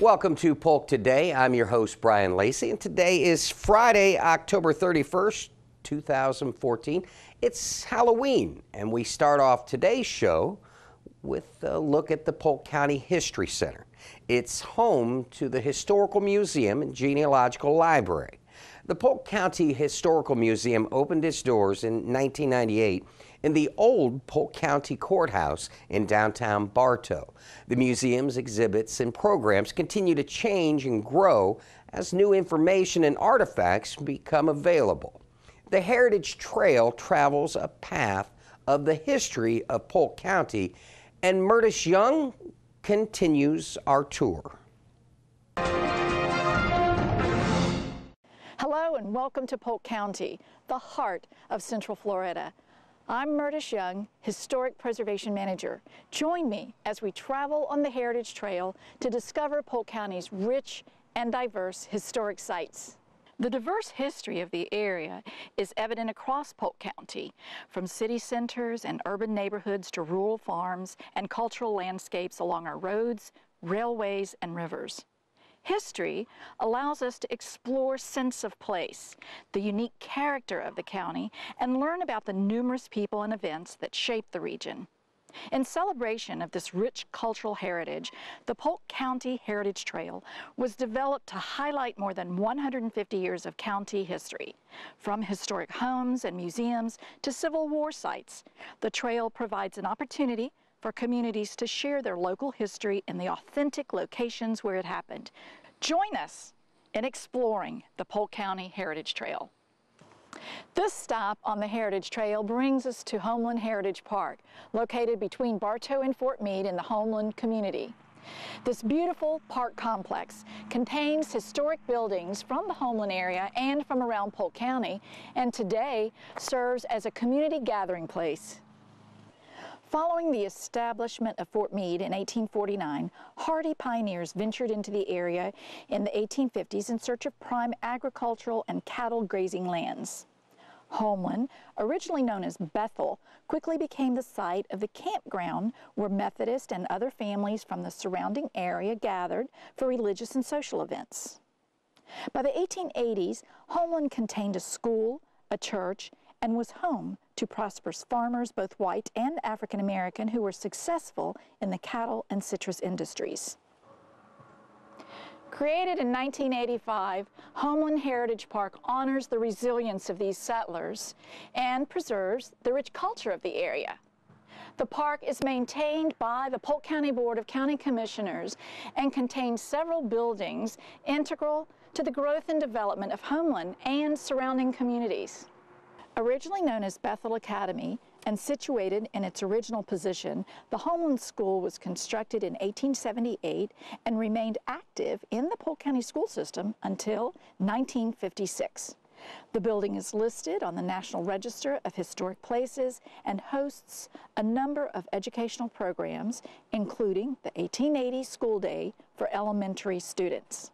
Welcome to Polk Today. I'm your host, Brian Lacey, and today is Friday, October 31st, 2014. It's Halloween, and we start off today's show with a look at the Polk County History Center. It's home to the Historical Museum and Genealogical Library. The Polk County Historical Museum opened its doors in 1998 in the old Polk County Courthouse in downtown Bartow. The museum's exhibits and programs continue to change and grow as new information and artifacts become available. The Heritage Trail travels a path of the history of Polk County, and Murtis Young continues our tour. Hello and welcome to Polk County, the heart of Central Florida. I'm Murtis Young, Historic Preservation Manager. Join me as we travel on the Heritage Trail to discover Polk County's rich and diverse historic sites. The diverse history of the area is evident across Polk County, from city centers and urban neighborhoods to rural farms and cultural landscapes along our roads, railways, and rivers. History allows us to explore sense of place, the unique character of the county, and learn about the numerous people and events that shape the region. In celebration of this rich cultural heritage, the Polk County Heritage Trail was developed to highlight more than 150 years of county history. From historic homes and museums to Civil War sites, the trail provides an opportunity for communities to share their local history in the authentic locations where it happened. Join us in exploring the Polk County Heritage Trail. This stop on the Heritage Trail brings us to Homeland Heritage Park, located between Bartow and Fort Meade in the Homeland community. This beautiful park complex contains historic buildings from the Homeland area and from around Polk County, and today serves as a community gathering place. Following the establishment of Fort Meade in 1849, hardy pioneers ventured into the area in the 1850s in search of prime agricultural and cattle grazing lands. Homeland, originally known as Bethel, quickly became the site of the campground where Methodist and other families from the surrounding area gathered for religious and social events. By the 1880s, Homeland contained a school, a church, and was home to prosperous farmers, both white and African American, who were successful in the cattle and citrus industries. Created in 1985, Homeland Heritage Park honors the resilience of these settlers and preserves the rich culture of the area. The park is maintained by the Polk County Board of County Commissioners and contains several buildings integral to the growth and development of Homeland and surrounding communities. Originally known as Bethel Academy and situated in its original position, the Homeland School was constructed in 1878 and remained active in the Polk County school system until 1956. The building is listed on the National Register of Historic Places and hosts a number of educational programs, including the 1880 School Day for elementary students.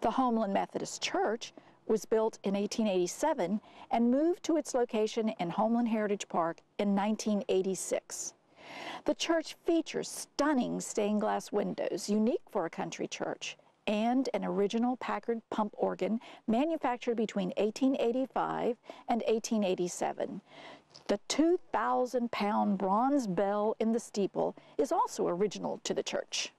The Homeland Methodist Church was built in 1887 and moved to its location in Homeland Heritage Park in 1986. The church features stunning stained glass windows, unique for a country church, and an original Packard pump organ manufactured between 1885 and 1887. The 2,000-pound bronze bell in the steeple is also original to the church.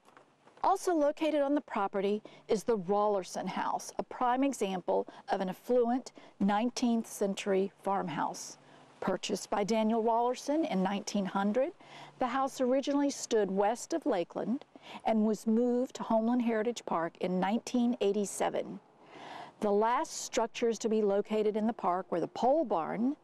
Also located on the property is the Rollerson House, a prime example of an affluent 19th century farmhouse. Purchased by Daniel Rollerson in 1900, the house originally stood west of Lakeland and was moved to Homeland Heritage Park in 1987. The last structures to be located in the park were the pole barn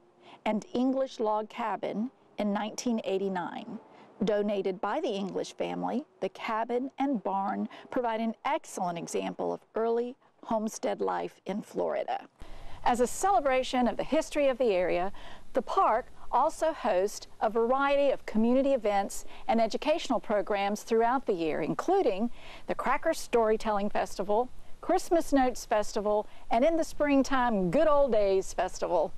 and English log cabin in 1989. Donated by the English family, the cabin and barn provide an excellent example of early homestead life in Florida. As a celebration of the history of the area, the park also hosts a variety of community events and educational programs throughout the year, including the Cracker Storytelling Festival, Christmas Notes Festival, and in the springtime, Good Old Days Festival.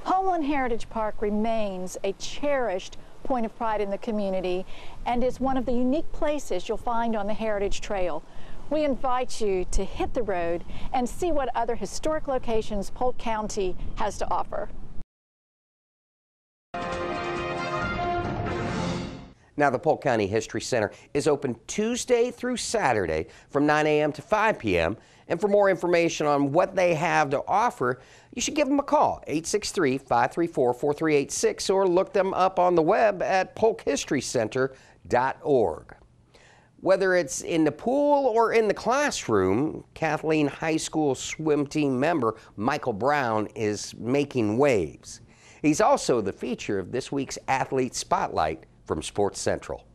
Homeland Heritage Park remains a cherished point of pride in the community and is one of the unique places you'll find on the Heritage Trail. We invite you to hit the road and see what other historic locations Polk County has to offer. Now, the Polk County History Center is open Tuesday through Saturday from 9 a.m. to 5 p.m. And for more information on what they have to offer, you should give them a call, 863-534-4386, or look them up on the web at polkhistorycenter.org. Whether it's in the pool or in the classroom, Kathleen High School swim team member Michael Brown is making waves. He's also the feature of this week's Athlete Spotlight from Sports Central.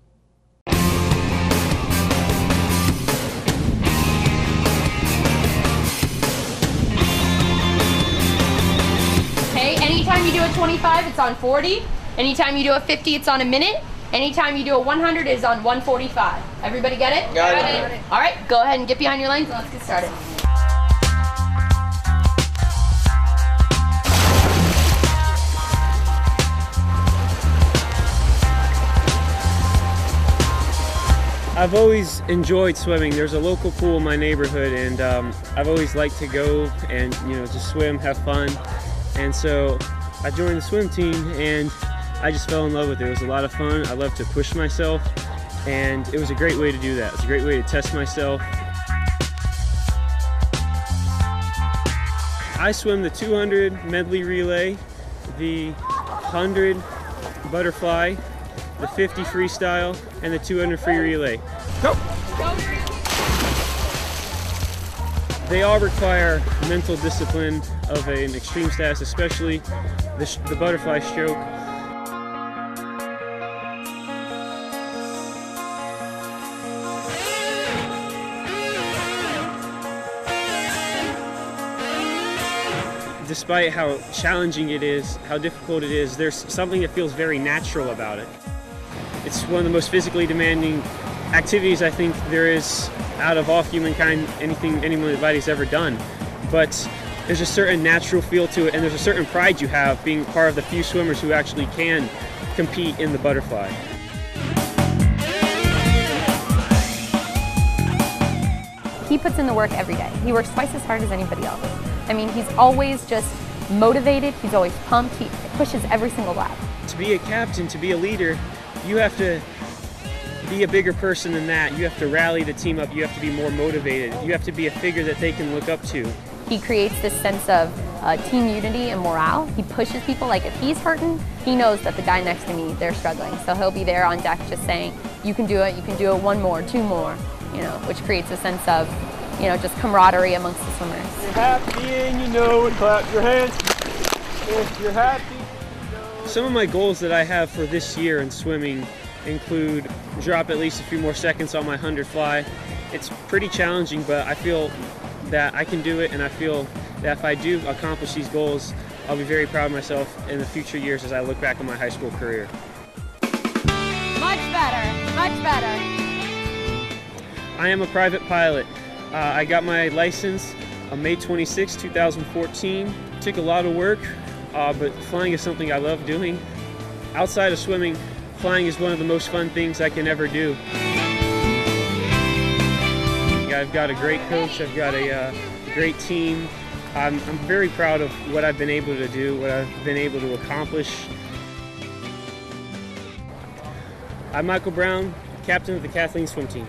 Okay, anytime you do a 25, it's on 40. Anytime you do a 50, it's on a minute. Anytime you do a 100, it's on 145. Everybody get it? Got it. All right, go ahead and get behind your lanes and let's get started. I've always enjoyed swimming. There's a local pool in my neighborhood, and I've always liked to go and just swim, have fun. And so I joined the swim team, and I just fell in love with it. It was a lot of fun. I love to push myself, and it was a great way to do that. It's a great way to test myself. I swim the 200 medley relay, the 100 butterfly, the 50 freestyle, and the 200 free relay. Go! They all require mental discipline of an extreme status, especially the butterfly stroke. Despite how challenging it is, how difficult it is, there's something that feels very natural about it. It's one of the most physically demanding activities I think there is out of all humankind, anybody's ever done. But there's a certain natural feel to it, and there's a certain pride you have being part of the few swimmers who actually can compete in the butterfly. He puts in the work every day. He works twice as hard as anybody else. I mean, he's always just motivated, he's always pumped, he pushes every single lap. To be a captain, to be a leader, you have to be a bigger person than that. You have to rally the team up. You have to be more motivated. You have to be a figure that they can look up to. He creates this sense of team unity and morale. He pushes people. Like if he's hurting, he knows that the guy next to me, they're struggling. So he'll be there on deck just saying, you can do it, one more, two more, which creates a sense of, just camaraderie amongst the swimmers. You're happy and you know it, clap your hands. If you're happy. Some of my goals that I have for this year in swimming include drop at least a few more seconds on my 100 fly. It's pretty challenging, but I feel that I can do it, and I feel that if I do accomplish these goals, I'll be very proud of myself in the future years as I look back on my high school career. Much better, much better. I am a private pilot. I got my license on May 26, 2014. It took a lot of work. But flying is something I love doing. Outside of swimming, flying is one of the most fun things I can ever do. I've got a great coach, I've got a great team. I'm very proud of what I've been able to do, what I've been able to accomplish. I'm Michael Brown, captain of the Kathleen swim team.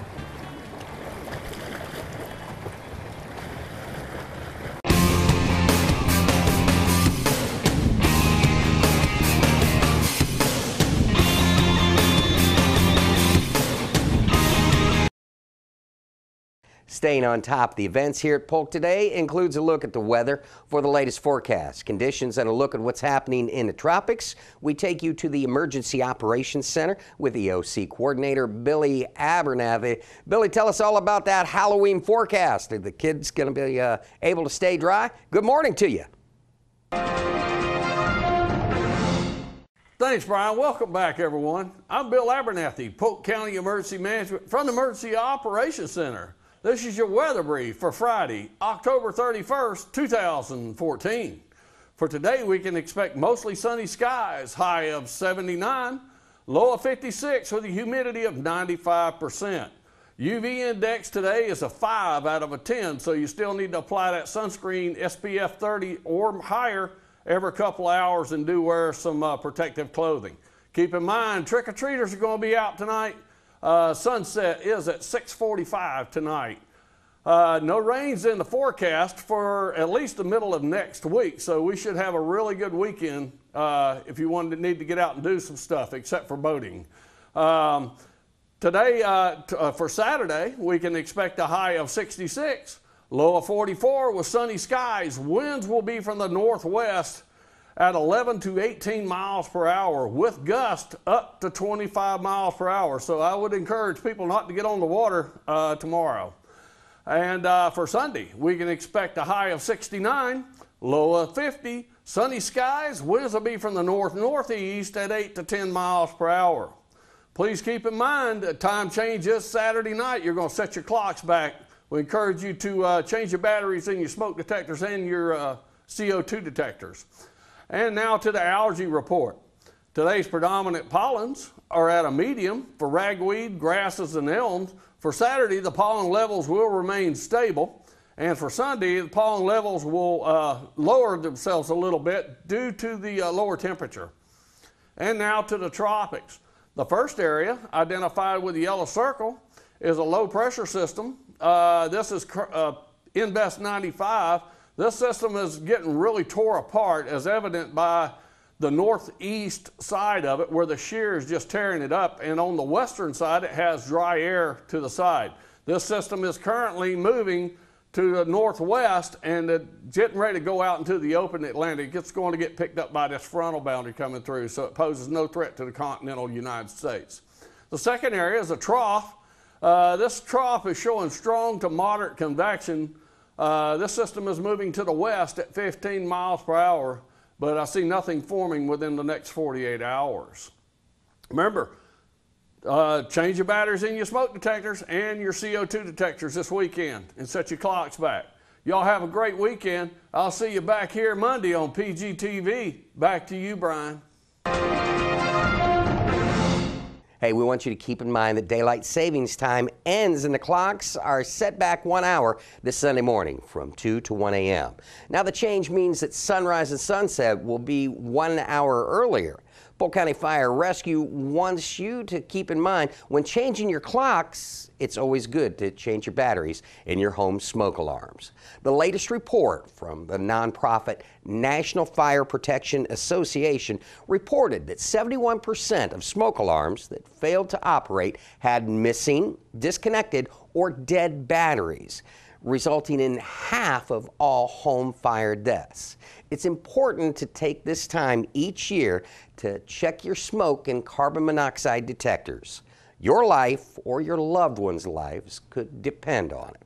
Staying on top of the events here at Polk today includes a look at the weather for the latest forecast, conditions, and a look at what's happening in the tropics. We take you to the Emergency Operations Center with EOC Coordinator Billy Abernathy. Billy, tell us all about that Halloween forecast. Are the kids going to be able to stay dry? Good morning to you. Thanks, Brian. Welcome back, everyone. I'm Bill Abernathy, Polk County Emergency Management from the Emergency Operations Center. This is your weather brief for Friday, October 31st, 2014. For today, we can expect mostly sunny skies, high of 79. Low of 56 with a humidity of 95%. UV index today is a 5 out of a 10, so you still need to apply that sunscreen SPF 30 or higher every couple of hours, and do wear some protective clothing. Keep in mind, trick-or-treaters are going to be out tonight. Sunset is at 6:45 tonight. No rain's in the forecast for at least the middle of next week, so we should have a really good weekend if you need to get out and do some stuff, except for boating. Today, for Saturday, we can expect a high of 66, low of 44 with sunny skies. Winds will be from the northwest at 11 to 18 miles per hour with gusts up to 25 miles per hour. So I would encourage people not to get on the water tomorrow. And for Sunday, we can expect a high of 69, low of 50, sunny skies. Winds will be from the north-northeast at 8 to 10 miles per hour. Please keep in mind that time changes Saturday night. You're going to set your clocks back. We encourage you to change your batteries in your smoke detectors and your CO2 detectors. And now to the allergy report. Today's predominant pollens are at a medium for ragweed, grasses, and elms. For Saturday, the pollen levels will remain stable. And for Sunday, the pollen levels will lower themselves a little bit due to the lower temperature. And now to the tropics. The first area identified with the yellow circle is a low pressure system. This is Invest 95. This system is getting really tore apart, as evident by the northeast side of it, where the shear is just tearing it up, and on the western side it has dry air to the side. This system is currently moving to the northwest and getting ready to go out into the open Atlantic. It's going to get picked up by this frontal boundary coming through, so it poses no threat to the continental United States. The second area is a trough. This trough is showing strong to moderate convection. This system is moving to the west at 15 miles per hour, but I see nothing forming within the next 48 hours. Remember, change your batteries in your smoke detectors and your CO2 detectors this weekend and set your clocks back. Y'all have a great weekend. I'll see you back here Monday on PGTV. Back to you, Brian. Hey, we want you to keep in mind that daylight savings time ends and the clocks are set back 1 hour this Sunday morning from 2 to 1 a.m. Now the change means that sunrise and sunset will be 1 hour earlier. Polk County Fire Rescue wants you to keep in mind when changing your clocks, it's always good to change your batteries in your home smoke alarms. The latest report from the nonprofit National Fire Protection Association reported that 71% of smoke alarms that failed to operate had missing, disconnected, or dead batteries, resulting in half of all home fire deaths. It's important to take this time each year to check your smoke and carbon monoxide detectors. Your life or your loved ones' lives could depend on it.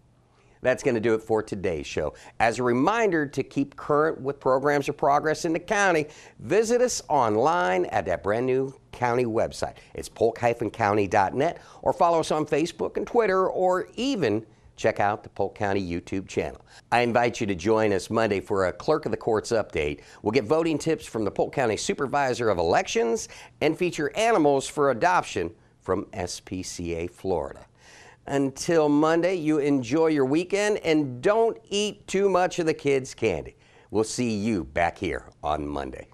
That's going to do it for today's show. As a reminder to keep current with programs of progress in the county, visit us online at that brand new county website. It's polk-county.net, or follow us on Facebook and Twitter, or even check out the Polk County YouTube channel. I invite you to join us Monday for a Clerk of the Courts update. We'll get voting tips from the Polk County Supervisor of Elections and feature animals for adoption from SPCA Florida. Until Monday, you enjoy your weekend and don't eat too much of the kids' candy. We'll see you back here on Monday.